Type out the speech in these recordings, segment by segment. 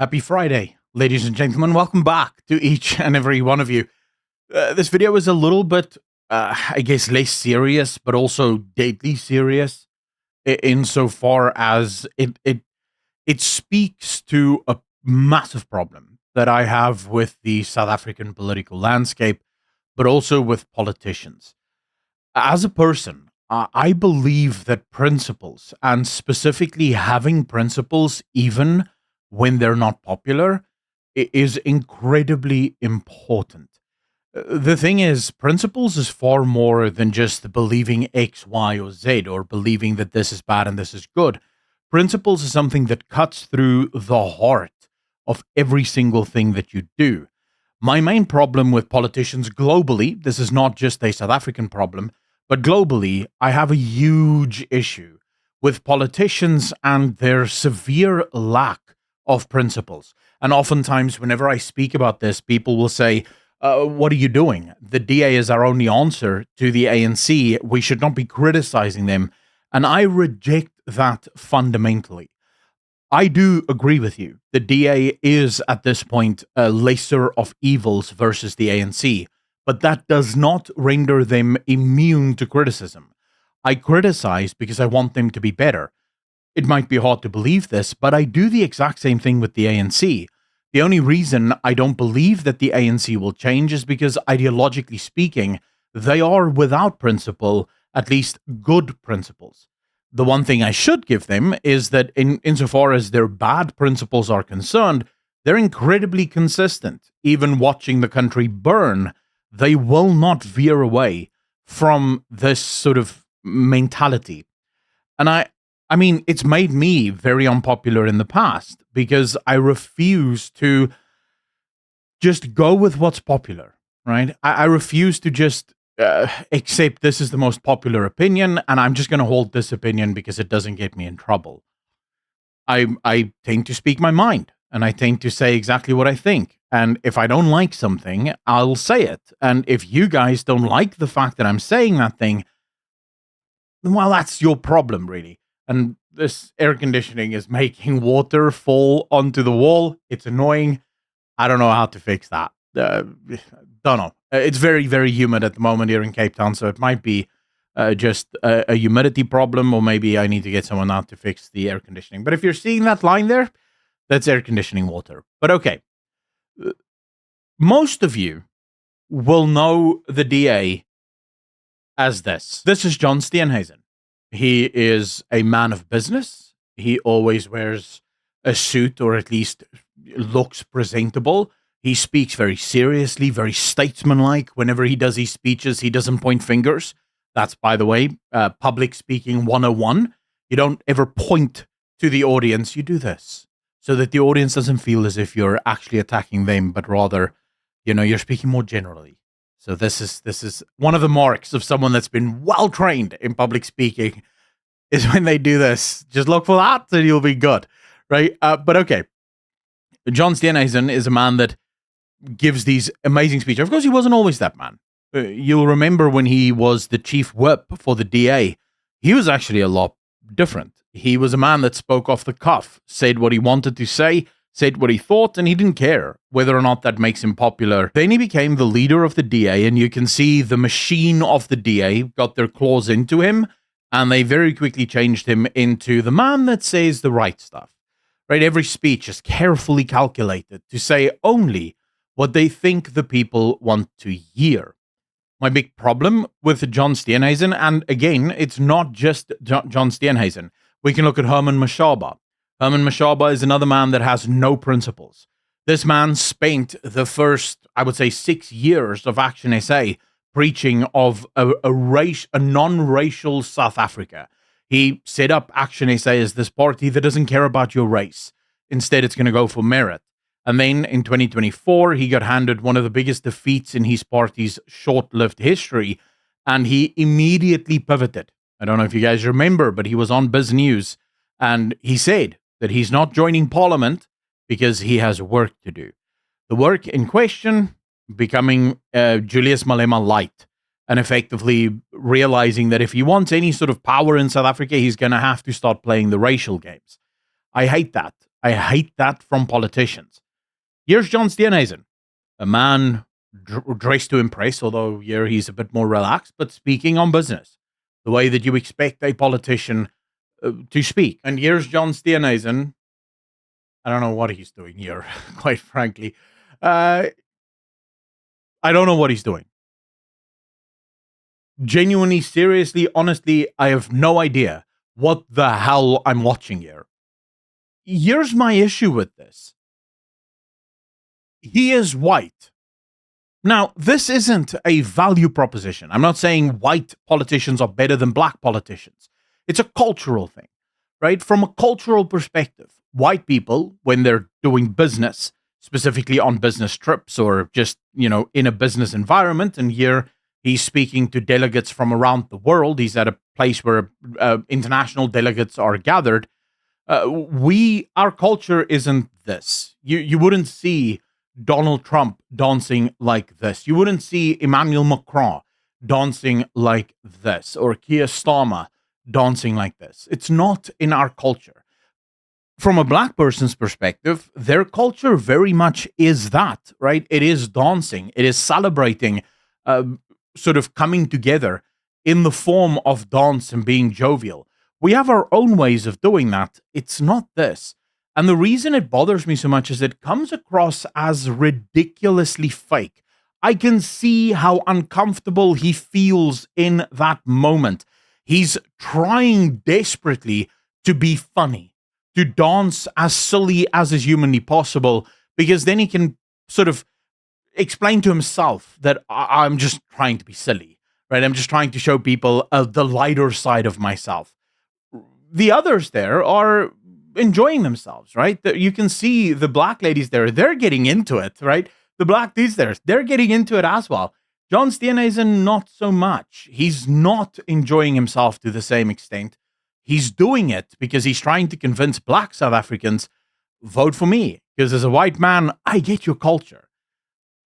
Happy Friday, ladies and gentlemen. Welcome back to each and every one of you. This video is a little bit, I guess, less serious, but also deadly serious insofar as it speaks to a massive problem that I have with the South African political landscape, but also with politicians. As a person, I believe that principles, and specifically having principles, even when they're not popular, is incredibly important. The thing is, principles is far more than just believing X, Y, or Z, or believing that this is bad and this is good. Principles is something that cuts through the heart of every single thing that you do. My main problem with politicians globally, this is not just a South African problem, but globally, I have a huge issue with politicians and their severe lack of principles. And oftentimes, whenever I speak about this, people will say, what are you doing? The DA is our only answer to the ANC. We should not be criticizing them. And I reject that fundamentally. I do agree with you. The DA is, at this point, a lesser of evils versus the ANC, but that does not render them immune to criticism. I criticize because I want them to be better. It might be hard to believe this, but I do the exact same thing with the ANC. The only reason I don't believe that the ANC will change is because, ideologically speaking, they are without principle, at least good principles. The one thing I should give them is that insofar as their bad principles are concerned, they're incredibly consistent. Even watching the country burn, they will not veer away from this sort of mentality. And I mean, it's made me very unpopular in the past because I refuse to just go with what's popular, right? I refuse to just accept this is the most popular opinion, and I'm just going to hold this opinion because it doesn't get me in trouble. I tend to speak my mind, and I tend to say exactly what I think. And if I don't like something, I'll say it. And if you guys don't like the fact that I'm saying that thing, well, that's your problem, really. And this air conditioning is making water fall onto the wall. It's annoying. I don't know how to fix that. Don't know. It's very, very humid at the moment here in Cape Town, so it might be just a humidity problem, or maybe I need to get someone out to fix the air conditioning. But if you're seeing that line there, that's air conditioning water. But okay. Most of you will know the DA as this. This is John Steenhuisen. He is a man of business. He always wears a suit, or at least looks presentable. He speaks very seriously, very statesmanlike. Whenever he does his speeches, he doesn't point fingers. That's, by the way, public speaking 101. You don't ever point to the audience. You do this so that the audience doesn't feel as if you're actually attacking them, but rather, you're speaking more generally. So this is one of the marks of someone that's been well trained in public speaking, is when they do this. Just look for that and you'll be good, right? But okay, John Steenhuisen is a man that gives these amazing speeches. Of course, he wasn't always that man. You'll remember when he was the chief whip for the DA, he was actually a lot different. He was a man that spoke off the cuff, said what he wanted to say, said what he thought, and he didn't care whether or not that makes him popular. Then he became the leader of the DA, and you can see the machine of the DA got their claws into him, and they very quickly changed him into the man that says the right stuff. Right? Every speech is carefully calculated to say only what they think the people want to hear. My big problem with John Steenhuisen, and again, it's not just John Steenhuisen. We can look at Herman Mashaba. Herman Mashaba is another man that has no principles. This man spent the first, I would say, 6 years of Action SA preaching of a non-racial South Africa. He set up Action SA as this party that doesn't care about your race. Instead, it's going to go for merit. And then in 2024, he got handed one of the biggest defeats in his party's short-lived history, and he immediately pivoted. I don't know if you guys remember, but he was on Biz News, and he said that he's not joining Parliament because he has work to do. The work in question, becoming Julius Malema light, and effectively realizing that if he wants any sort of power in South Africa, he's going to have to start playing the racial games. I hate that. I hate that from politicians. Here's John Steenhuisen, a man dressed to impress, although here he's a bit more relaxed, but speaking on business, the way that you expect a politician to speak. And here's John Steenhuisen. I don't know what he's doing here, quite frankly. I don't know what he's doing. Genuinely, seriously, honestly, I have no idea what the hell I'm watching here. Here's my issue with this. He is white. Now, this isn't a value proposition. I'm not saying white politicians are better than black politicians. It's a cultural thing, right? From a cultural perspective, white people, when they're doing business, specifically on business trips or just, in a business environment, and here he's speaking to delegates from around the world. He's at a place where international delegates are gathered. Our culture isn't this. You wouldn't see Donald Trump dancing like this. You wouldn't see Emmanuel Macron dancing like this, or Keir Starmer dancing like this. It's not in our culture. From a black person's perspective, their culture very much is that, right? It is dancing. It is celebrating, sort of coming together in the form of dance and being jovial. We have our own ways of doing that. It's not this. And the reason it bothers me so much is it comes across as ridiculously fake. I can see how uncomfortable he feels in that moment. He's trying desperately to be funny, to dance as silly as is humanly possible, because then he can sort of explain to himself that I'm just trying to be silly, right? I'm just trying to show people the lighter side of myself. The others there are enjoying themselves, right? You can see the black ladies there, they're getting into it, right? The black dudes there, they're getting into it as well. John Steenhuisen, not so much. He's not enjoying himself to the same extent. He's doing it because he's trying to convince black South Africans, vote for me, because as a white man, I get your culture.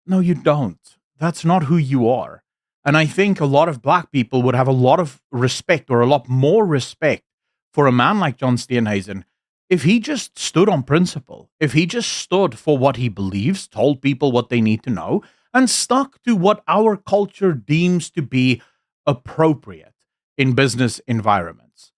No, you don't. That's not who you are. And I think a lot of black people would have a lot of respect, or a lot more respect, for a man like John Steenhuisen if he just stood on principle, if he just stood for what he believes, told people what they need to know, and stuck to what our culture deems to be appropriate in business environments.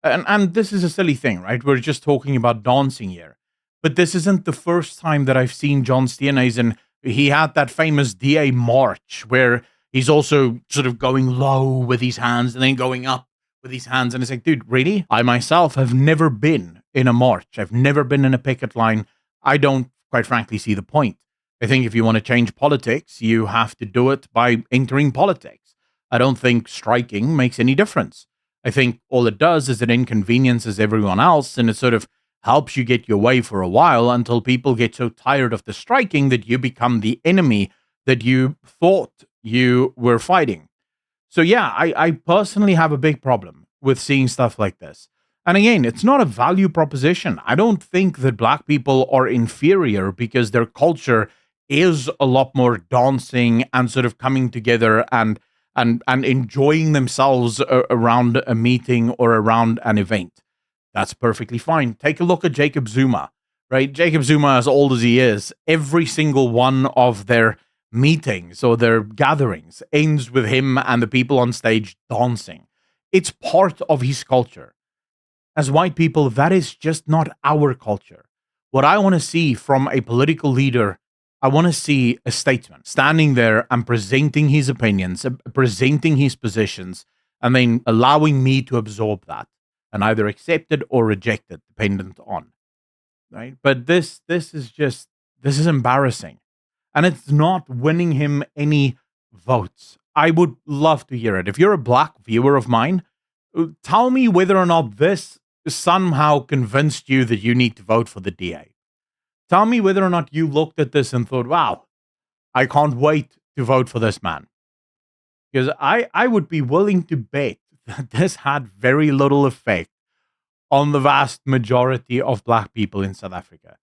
And this is a silly thing, right? We're just talking about dancing here. But this isn't the first time that I've seen John Steenhuisen. He had that famous DA march where he's also sort of going low with his hands and then going up with his hands. And it's like, dude, really? I myself have never been in a march. I've never been in a picket line. I don't, quite frankly, see the point. I think if you want to change politics, you have to do it by entering politics. I don't think striking makes any difference. I think all it does is it inconveniences everyone else, and it sort of helps you get your way for a while until people get so tired of the striking that you become the enemy that you thought you were fighting. So yeah, I personally have a big problem with seeing stuff like this. And again, it's not a value proposition. I don't think that black people are inferior because their culture is a lot more dancing and sort of coming together and enjoying themselves around a meeting or around an event. That's perfectly fine. Take a look at Jacob Zuma, right? Jacob Zuma, as old as he is, every single one of their meetings or their gatherings ends with him and the people on stage dancing. It's part of his culture. As white people, that is just not our culture. What I want to see from a political leader, I want to see a statesman standing there and presenting his opinions, presenting his positions, and then allowing me to absorb that and either accept it or reject it, dependent on, right? But this is embarrassing. And it's not winning him any votes. I would love to hear it. If you're a black viewer of mine, tell me whether or not this somehow convinced you that you need to vote for the DA. Tell me whether or not you looked at this and thought, wow, I can't wait to vote for this man. Because I would be willing to bet that this had very little effect on the vast majority of black people in South Africa.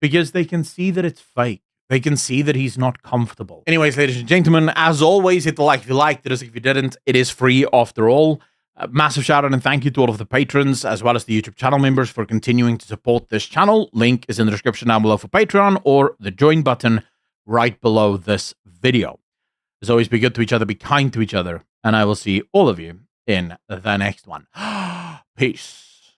Because they can see that it's fake. They can see that he's not comfortable. Anyways, ladies and gentlemen, as always, hit the like if you liked it, if you didn't. It is free after all. Massive shout out and thank you to all of the patrons as well as the YouTube channel members for continuing to support this channel. Link is in the description down below for Patreon or the join button right below this video. As always, be good to each other, be kind to each other, and I will see all of you in the next one. Peace.